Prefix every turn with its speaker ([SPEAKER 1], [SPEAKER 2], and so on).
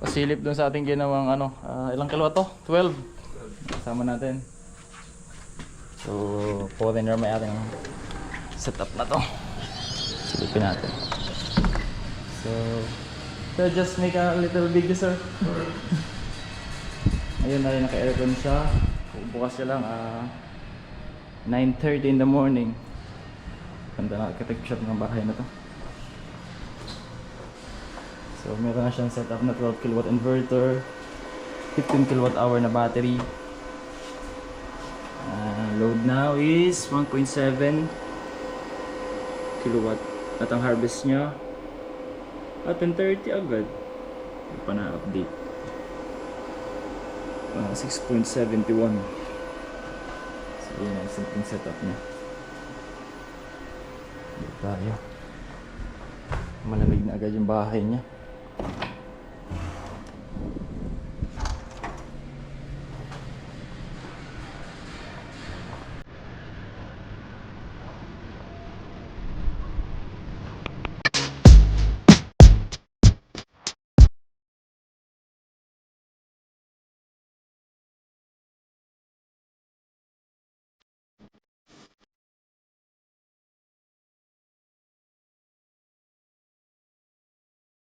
[SPEAKER 1] pasilip dun sa ating ginawang ano, ilang kilo to? 12. Kasama natin. So, foreigner may ating setup na to. Silipin natin. So just make a little video, sir. Ayun na rin, naka-aircon siya. Bukas siya lang 9:30 in the morning. Ganda na architecture ng bahay na to. So meron na siyang setup na 12 kilowatt inverter, 15 kilowatt hour na battery. Load now is 1.7 kilowatt at ang harvest niya at 10:30 agad. Hindi pa na-update. 6.71. So yun ang simpleng setup niya. Dito tayo. Malamig na agad yung bahay niya.